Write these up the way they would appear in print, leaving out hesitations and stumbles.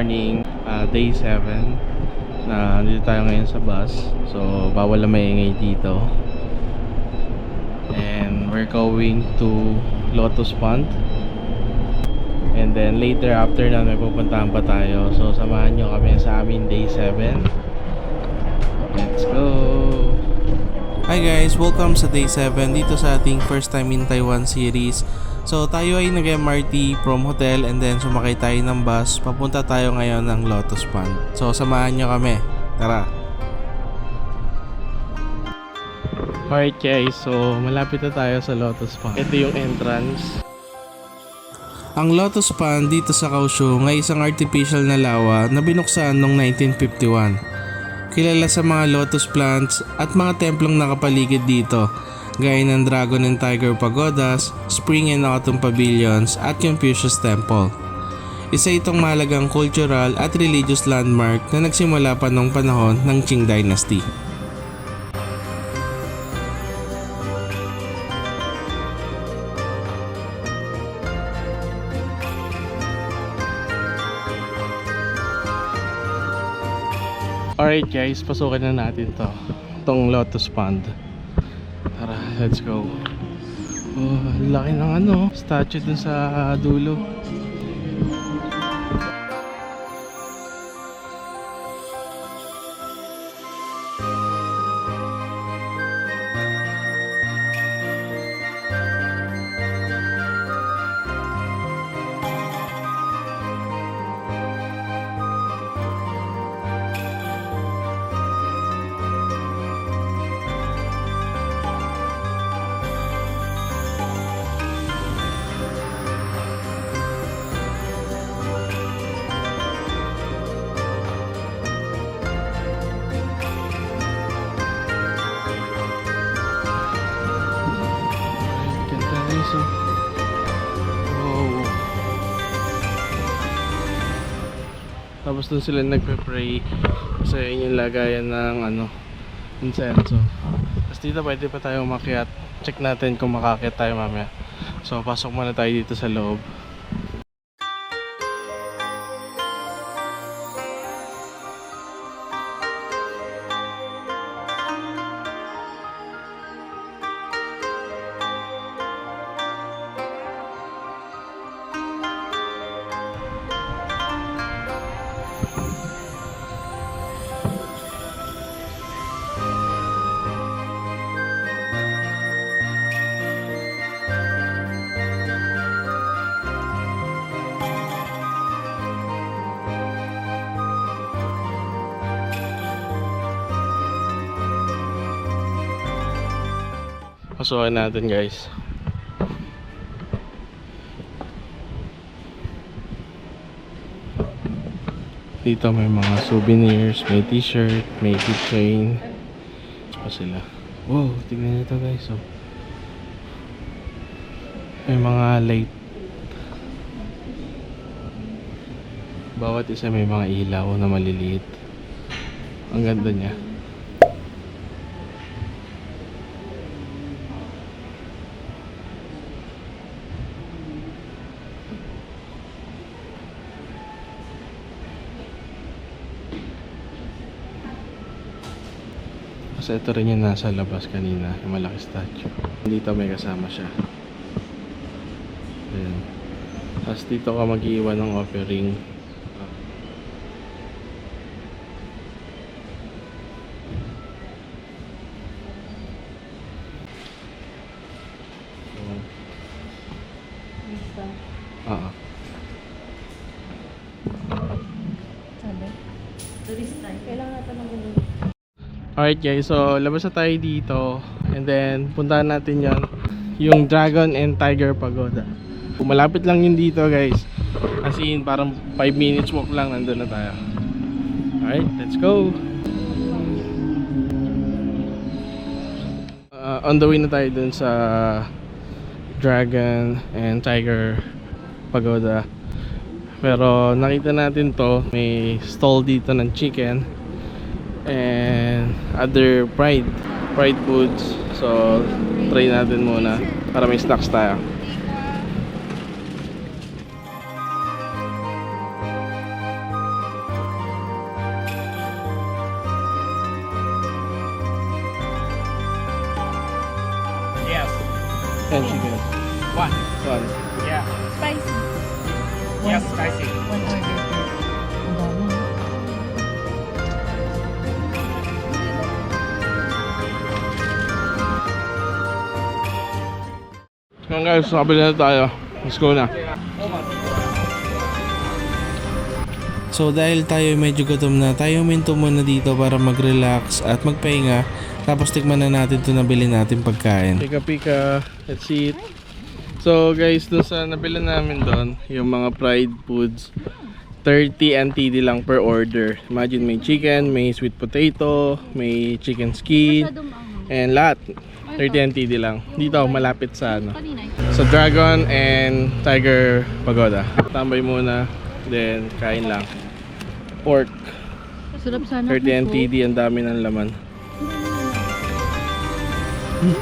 morning, day 7 na dito tayo ngayon sa bus. So bawal na maingay dito. And we're going to Lotus Pond. And then later after na may pupuntahan pa tayo. So samahan nyo kami sa amin day 7. Let's go! Hi guys! Welcome sa day 7 dito sa ating first time in Taiwan series. So tayo ay nag-MRT from hotel and then sumakay tayo ng bus. Papunta tayo ngayon ng Lotus Pond. So samahan nyo kami. Tara! Alright guys, so malapit na tayo sa Lotus Pond. Ito yung entrance. Ang Lotus Pond dito sa Kaohsiung ay isang artificial na lawa na binuksan noong 1951. Kilala sa mga lotus plants at mga templong nakapaligid dito, gaya ng Dragon and Tiger Pagodas, Spring and Autumn Pavilions at Confucius Temple. Isa itong mahalagang cultural at religious landmark na nagsimula pa noong panahon ng Qing Dynasty. Alright guys, pasukin na natin itong Lotus Pond. Tara, let's go. Oh, laki ng statue dun sa dulo. Wow. Tapos dun sila nagpe-pray kasi yun yung lagayan ng insenso. Tapos dito pwede pa tayo umakyat. Check natin kung makakyat tayo mamaya. So pasok muna tayo dito sa loob. Pasukin natin guys. Dito may mga souvenirs, may t-shirt, may keychain. Pa sila. Wow, tingnan nito guys. Oh. May mga light. Bawat isa may mga ilaw na maliliit. Ang ganda niya. Kasi ito rin yung nasa labas kanina, yung malaki statue. Dito may kasama siya. Ayan. Tapos dito ka mag-iwan ng offering. Oo. Sabi? Kailangan natin ng ulo. Alright guys, so labas na tayo dito. And then puntahan natin yung Dragon and Tiger Pagoda. Malapit lang yun dito guys. As in parang 5 minutes walk lang, nandun na tayo. Alright, let's go. On the way na tayo dun sa Dragon and Tiger Pagoda. Pero nakita natin to, may stall dito ng chicken and other fried foods. So try natin muna para may snacks tayo. And chicken. One. One. Yeah. Spicy. Yes, spicy. One order per. Ang dami. Ngayon guys, nakabili na tayo. Let's go na. So dahil tayo medyo gutom na, tayo minto muna dito para mag-relax at magpahinga. Tapos tikman na natin ito nabili natin pagkain. Pika-pika, let's eat. So guys, dun sa nabili namin doon, yung mga fried foods, 30 NTD lang per order. Imagine may chicken, may sweet potato, may chicken skin, and lahat. 30 NTD lang. Dito, malapit sa ano. Sa Dragon and Tiger Pagoda. Tambay muna, then kain lang. Pork, Sarap sana. 30 NTD, ang dami ng laman. Ito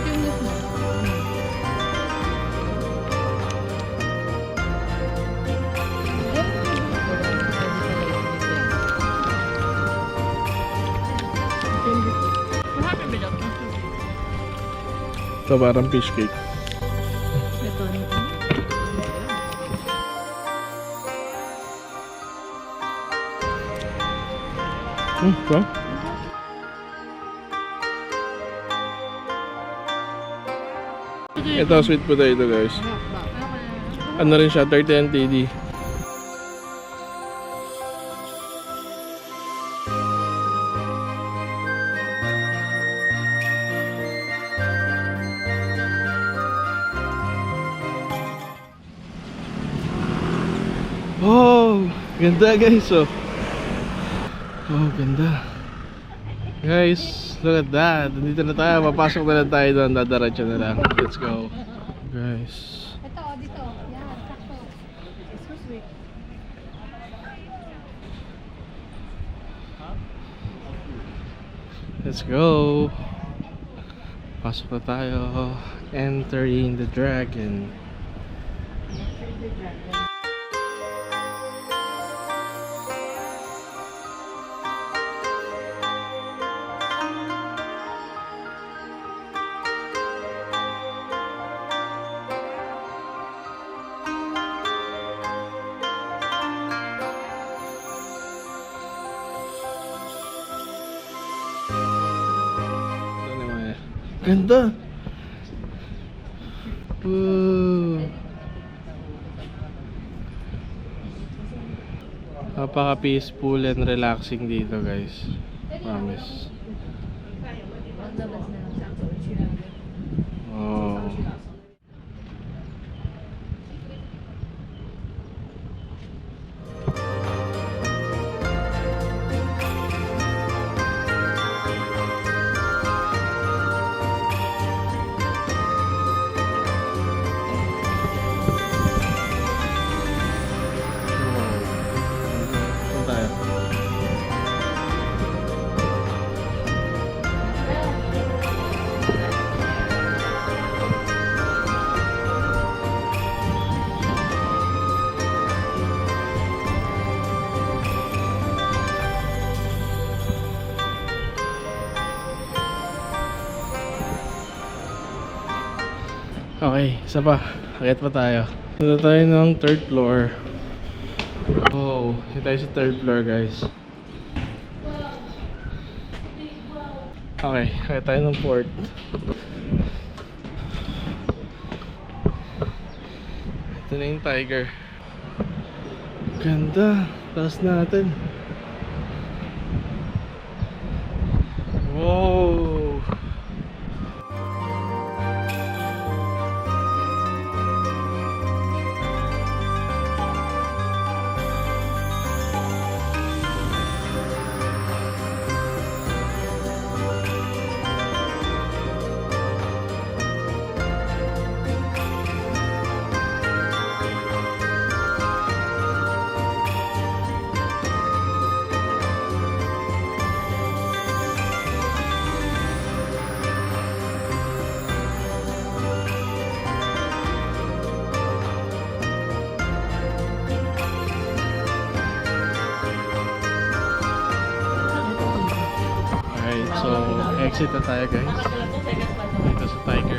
yung look mo. Ito parang fish cake. Ito. Ito? Ito sweet potato guys. Ano rin siya, 30 NTD. Oh, ganda guys oh. Oh, ganda. Guys, look at that. Dito na tayo, papasok na lang tayo doon, dadaratsa na lang. Let's go. Guys. Ito, dito. Yan, sakto. Excuse me. Let's go. Pasok na tayo. Entering the dragon. Ganda. Wow. Napaka-peaceful and relaxing dito, guys. Promise. Oh. Saan tayo? Okay, isa pa. Akit pa tayo. Punta tayo ng third floor. Oh, dito tayo sa third floor, guys. Okay, akit tayo ng fourth. Ito na yung tiger. Ganda. Taas natin. Wow. Alright, so exit na tayo guys. Dito sa Tiger.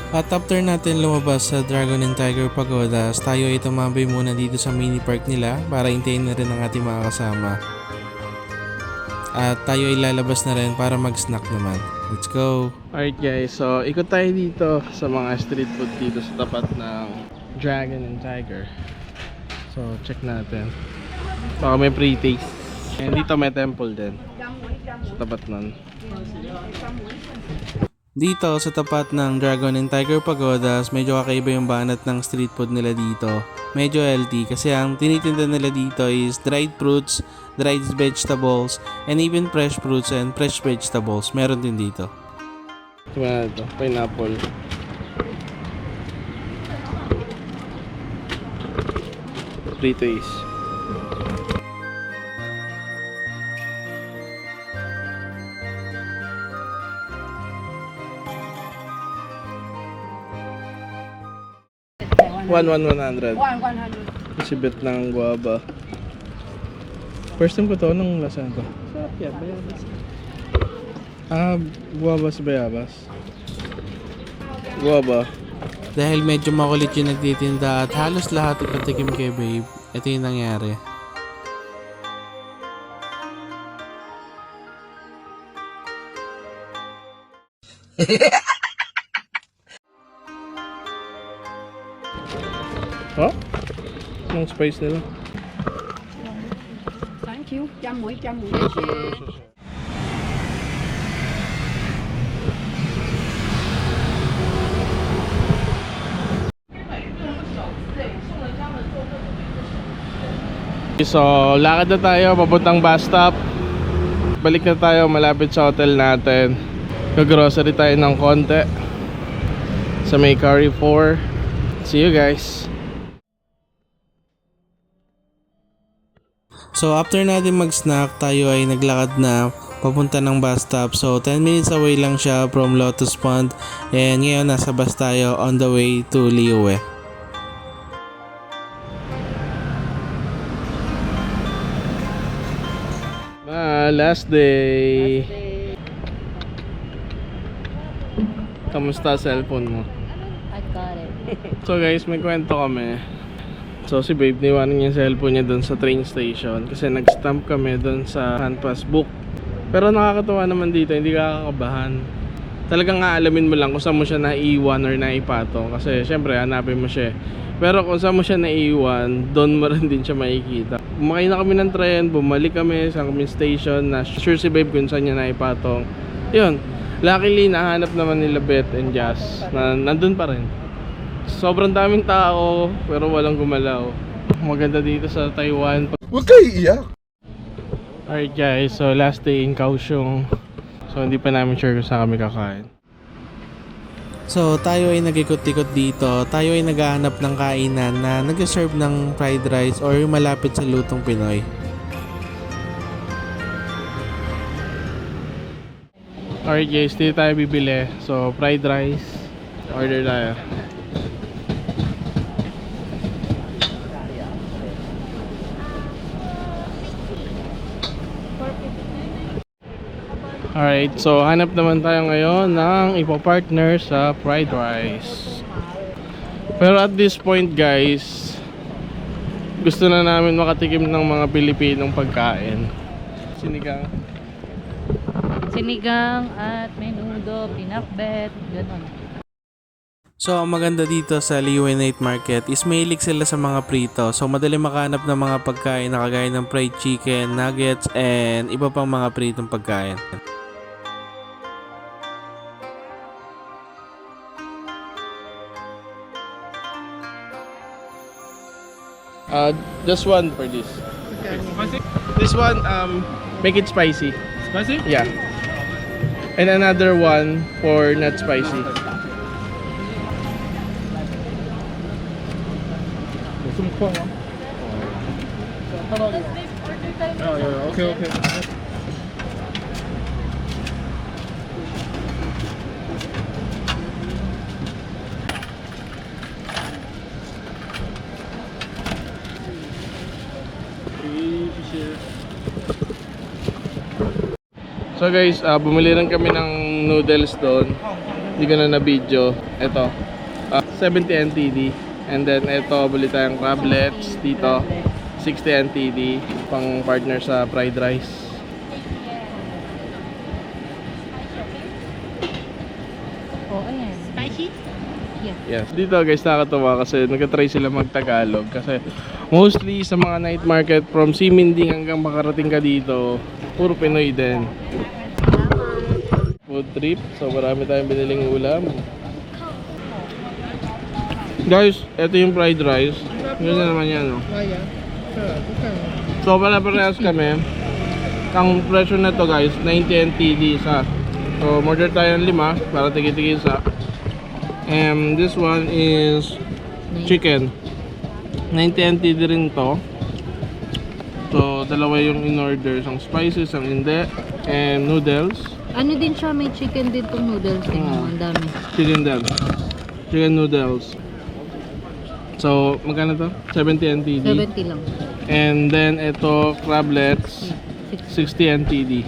At after natin lumabas sa Dragon and Tiger Pagodas, tayo ay tumambay muna dito sa mini park nila para hintayin na rin ang ating mga kasama. At tayo ay lalabas na rin para mag-snack naman. Let's go! Alright guys, so ikot tayo dito sa mga street food dito sa tapat ng Dragon and Tiger. So check natin. Baka may pre-taste. And dito may temple din. Sa tapat nun. Dito sa tapat ng Dragon and Tiger Pagodas, medyo kakaiba yung banat ng street food nila dito. Medyo healthy kasi ang tinitinda nila dito is dried fruits, dried vegetables, and even fresh fruits and fresh vegetables. Meron din dito. Tingnan ito, pineapple. Pre-taste. One 100. 100. Kasi bet ng guava. First time ko to, anong lasa na to? Sarap yan, bayabas. Guavas bayabas. Guava. Dahil medyo makulit yung nagtitinda at halos lahat ipatikim kay babe, ito yung nangyari. Oh? Anong spice nila? Thank you. Chăm mũi.谢谢. So, lakad na tayo papuntang bus stop. Balik na tayo malapit sa hotel natin. Mag-grocery tayo ng konti sa may Carrefour. See you guys. So after natin mag-snack, tayo ay naglakad na papunta ng bus stop. So 10 minutes away lang siya from Lotus Pond. And ngayon nasa bus tayo on the way to Liyue. Last day. Kamusta cellphone mo? I got it. So guys, may kwento kami. So si babe, niwanan niya yung cellphone niya doon sa train station kasi nag-stamp kami doon sa handpass book. Pero nakakatuwa naman dito, hindi ka kakabahan. Talagang aalamin mo lang kung saan mo siya naiwan or naipatong kasi syempre hanapin mo siya. Pero kung saan mo siya naiwan, doon mo rin din siya makikita. Bumakay na kami ng tren, bumalik kami sa kami station na sure si babe kung saan niya naipatong. Yun, luckily nahanap naman nila Beth and Jazz na nandun pa rin. Sobrang daming tao pero walang gumalaw. Maganda dito sa Taiwan. Huwag kayo iiyak. Alright guys, so last day in Kaohsiung. So hindi pa namin sure kung saan kami kakain. So tayo ay nag-ikot-ikot dito. Tayo ay naghahanap ng kainan na nag-serve ng fried rice or malapit sa lutong Pinoy. Alright guys, dito tayo bibili. So fried rice, order tayo. Alright, so hanap naman tayo ngayon ng ipo-partner sa fried rice. Pero at this point guys, gusto na namin makatikim ng mga Pilipinong pagkain. Sinigang at menudo, pinakbet, gano'n. So ang maganda dito sa Liyue Night Market is mahilig sila sa mga prito. So madali makahanap ng mga pagkain na kagaya ng fried chicken, nuggets, and iba pang mga pritong pagkain. Just one for this. Spicy? This one, make it spicy. Spicy? Yeah. And another one for not spicy. Okay. So guys, bumili rin kami ng noodles doon. Hindi ko na na-video. Ito. 70 NTD. And then ito, buli tayong crablets dito. 60 NTD. Pang partner sa fried rice. Oh, ayan. Spicy? Yeah. Yes. Dito guys, nakakatawa kasi nagka-try sila mag-Tagalog. Kasi mostly sa mga night market from Siminding hanggang makarating ka dito, puro Pinoy din. Food trip. So marami tayong biniling ulam. Guys, ito yung fried rice. Ganyan naman yan, no? So pala-parehas kami. Ang presyo na to guys, 90 NTD isa. So order tayo ng 5 para tigi-tigi isa. And this one is chicken. 90 NTD rin to. So dalawa yung in-order. Isang spicy, isang hindi. And noodles. Ano din siya, may chicken din tong noodles. Ang dami. Chicken din. Chicken noodles. So, magkano to? 70 NTD. 70 lang. And then, ito, crablets. 60 NTD.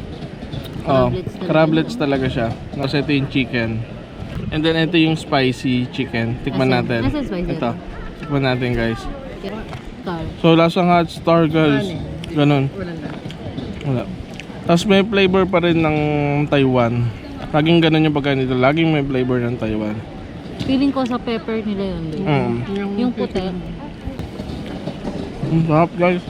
Oh, crablets talaga siya. Kasi ito yung chicken. And then, ito yung spicy chicken. Tikman natin. Nasaan spicy? Ito. Tikman natin, guys. Star. So, lasang hot star, guys. Ganon. Wala. Tapos may flavor pa rin ng Taiwan. Laging ganun yung pagkain dito. Laging may flavor ng Taiwan. Feeling ko sa pepper nila yun. Yung puti. Sarap, guys.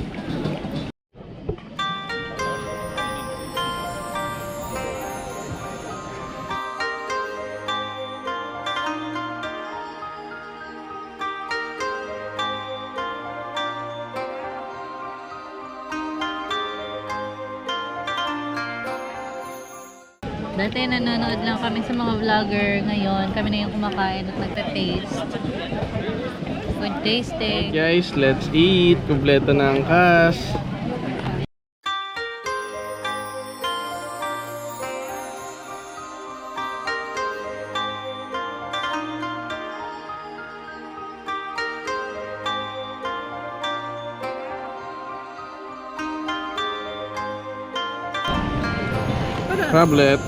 Dati nanonood lang kami sa mga vlogger. Ngayon, kami na yung kumakain at nagta-taste. Good tasting. Guys, let's eat. Kompleto na ang kas. Crablet.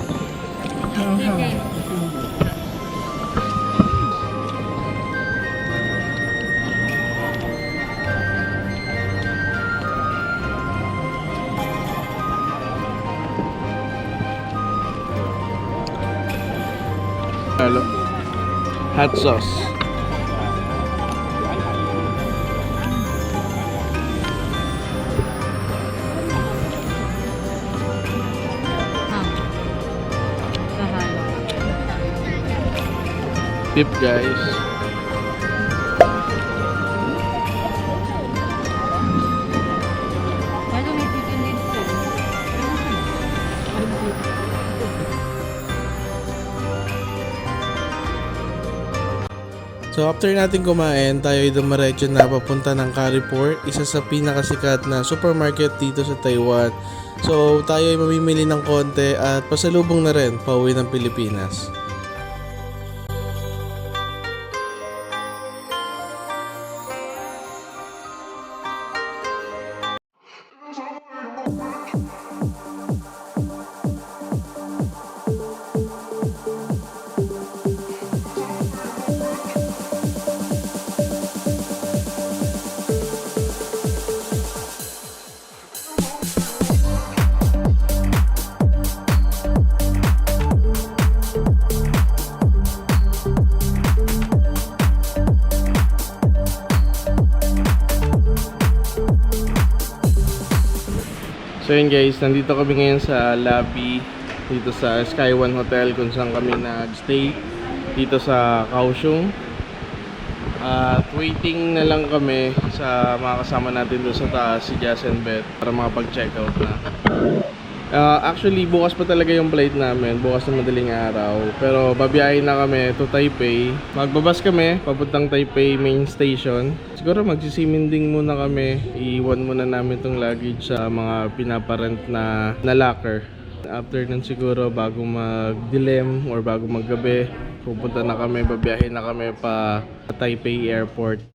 Hello. Hot sauce. Tip, guys. So after natin kumain, tayo ay dumiretso na papunta ng Carrefour, isa sa pinakasikat na supermarket dito sa Taiwan. So tayo ay mamimili ng konti at pasalubong na rin pauwi ng Pilipinas. So yun guys, nandito kami ngayon sa lobby dito sa Sky One Hotel kung saan kami nag-stay dito sa Kaohsiung. At waiting na lang kami sa mga kasama natin doon sa taas, si Jazz and Beth, para makapag-check out na. Actually, bukas pa talaga yung flight namin, bukas na madaling araw. Pero babiyahin na kami to Taipei. Magbabas kami, papuntang Taipei main station. Siguro magsisiminding muna kami. Iiwan muna namin tong luggage sa mga pinaparent na locker. After nun siguro, bago mag-dilim or bago maggabi, pupunta na kami, babiyahin na kami pa Taipei Airport.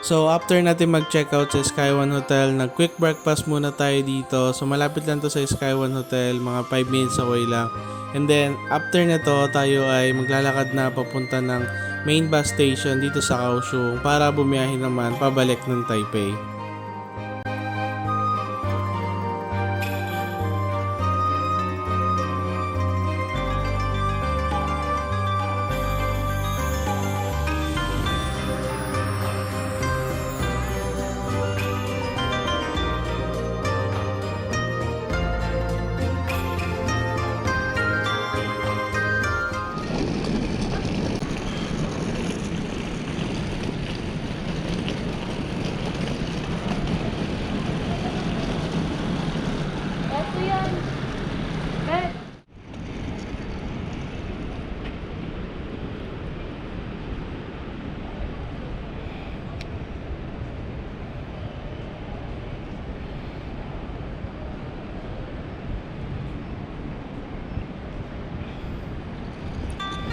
So after natin mag-checkout sa Sky One Hotel, nag-quick breakfast muna tayo dito. So malapit lang to sa Sky One Hotel, mga 5 minutes away lang. And then after nito, tayo ay maglalakad na papunta ng main bus station dito sa Kaohsiung para bumiyahe naman pabalik ng Taipei. Ito yan. Bet.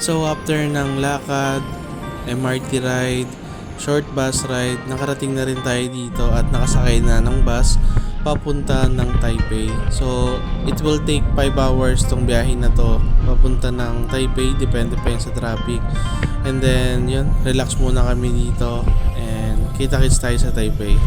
So after ng lakad, MRT ride, short bus ride, nakarating na rin tayo dito at nakasakay na ng bus papunta ng Taipei. So it will take 5 hours tong biyahe na to papunta ng Taipei, depende pa yun sa traffic. And then yun, relax muna kami dito and kita-kits tayo sa Taipei.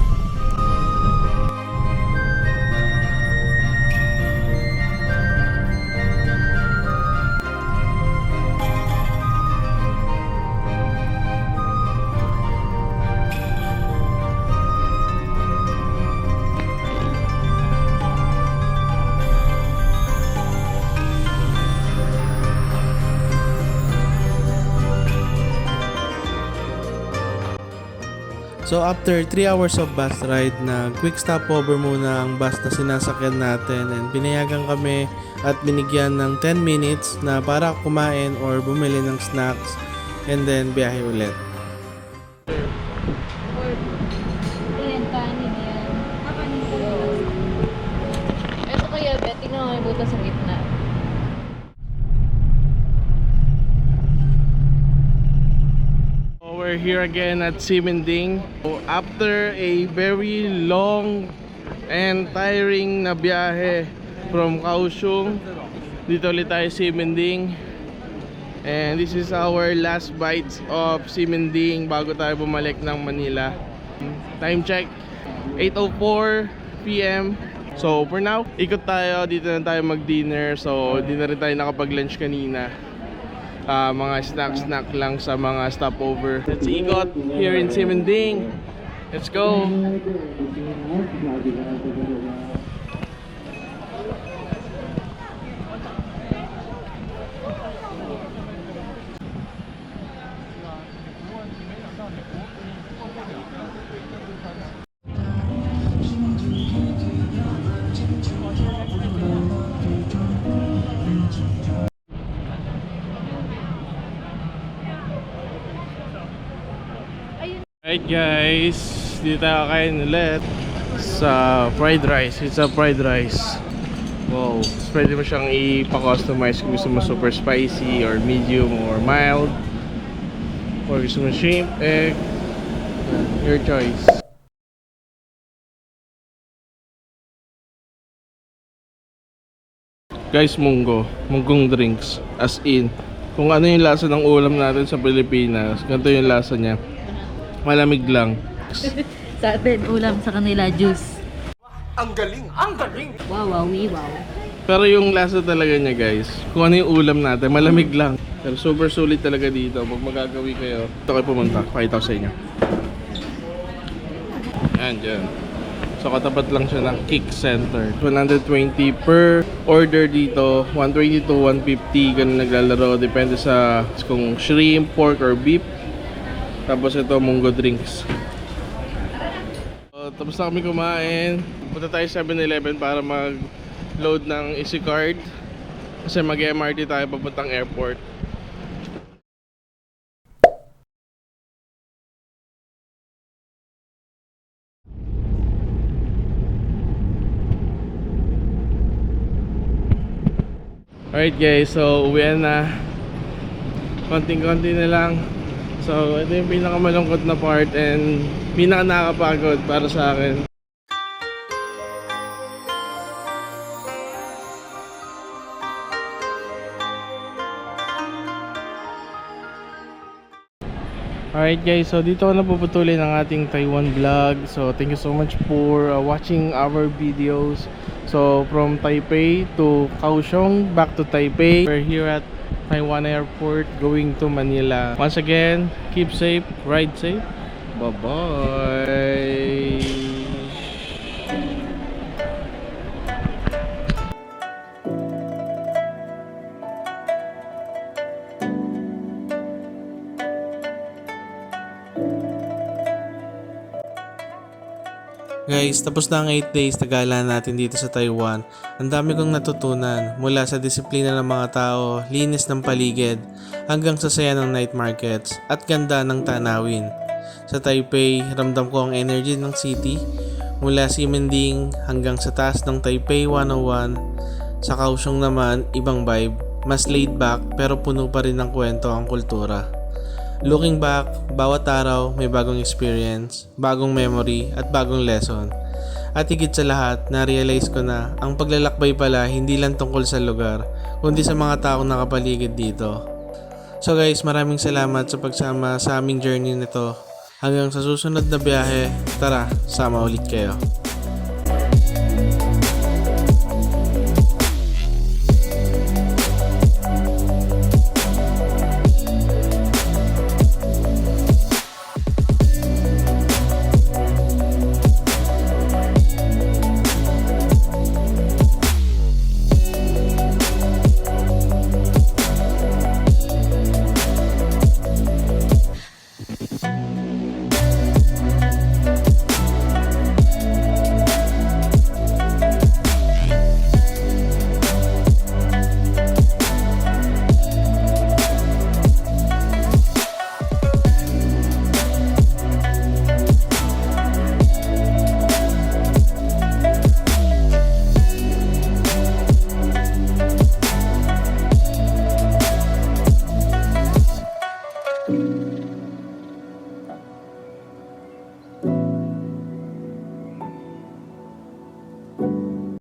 So after 3 hours of bus ride, na quick stopover muna ang bus na sinasakyan natin and pinayagan kami at binigyan ng 10 minutes na para kumain or bumili ng snacks and then biyahe ulit. Ayan, kanin yan. Ito kaya, Bet, tingnan mo may butas sa gitna. We're here again at Ximending. So, after a very long and tiring na biyahe from Kaohsiung, dito ulit tayo Ximending. And this is our last bites of Ximending bago tayo bumalik ng Manila. Time check, 8:04 PM. So for now, ikot tayo, dito na tayo mag-dinner. So di na rin tayo nakapag-lunch kanina. Mga snack lang sa mga stopover. Let's ikot here in Ximending. Let's go. Alright guys, dito tayo kakain ulit sa fried rice. It's a fried rice. Wow, pwede mo siyang ipa-customize kung gusto mo super spicy or medium or mild, or gusto mo shrimp, egg, your choice. Guys, munggong drinks, as in kung ano yung lasa ng ulam natin sa Pilipinas, ganito yung lasa niya. Malamig lang. Sa atin, ulam, sa kanila, juice. Ang galing! Ang galing! Wow, wow, wow. Pero yung lasa talaga niya guys, kung ano yung ulam natin, malamig lang. Pero super sulit talaga dito. Pag magagawi kayo, ito kayo pumunta. Pakita ko sa inyo. Ayan, dyan. So katapat lang siya ng Kick Center. 120 per order dito. 120 to 150. Ganun naglalaro. Depende sa kung shrimp, pork, or beef. Tapos ito, munggo drinks. So, tapos na kami kumain. Punta tayo 7-Eleven para mag-load ng EC card. Kasi mag-MRT tayo papuntang airport. Alright guys, so uwian na. Konting-konti na lang. So ito yung pinakamalungkot na part and pinaka nakakapagod para sa akin. Alright guys, so dito ko na puputulin ang ating Taiwan vlog. So thank you so much for watching our videos. So from Taipei to Kaohsiung, back to Taipei. We're here at Taiwan Airport going to Manila. Once again, keep safe, ride safe. Bye-bye. Guys, tapos na ang 8 days na gala natin dito sa Taiwan. Ang dami kong natutunan mula sa disiplina ng mga tao, linis ng paligid, hanggang sa saya ng night markets at ganda ng tanawin. Sa Taipei, ramdam ko ang energy ng city mula Ximending hanggang sa taas ng Taipei 101. Sa Kaohsiung naman, ibang vibe, mas laid back pero puno pa rin ng kwento ang kultura. Looking back, bawat araw may bagong experience, bagong memory at bagong lesson. At higit sa lahat, na-realize ko na ang paglalakbay pala hindi lang tungkol sa lugar, kundi sa mga taong nakapaligid dito. So guys, maraming salamat sa pagsama sa aming journey nito. Hanggang sa susunod na biyahe, tara, sama ulit kayo.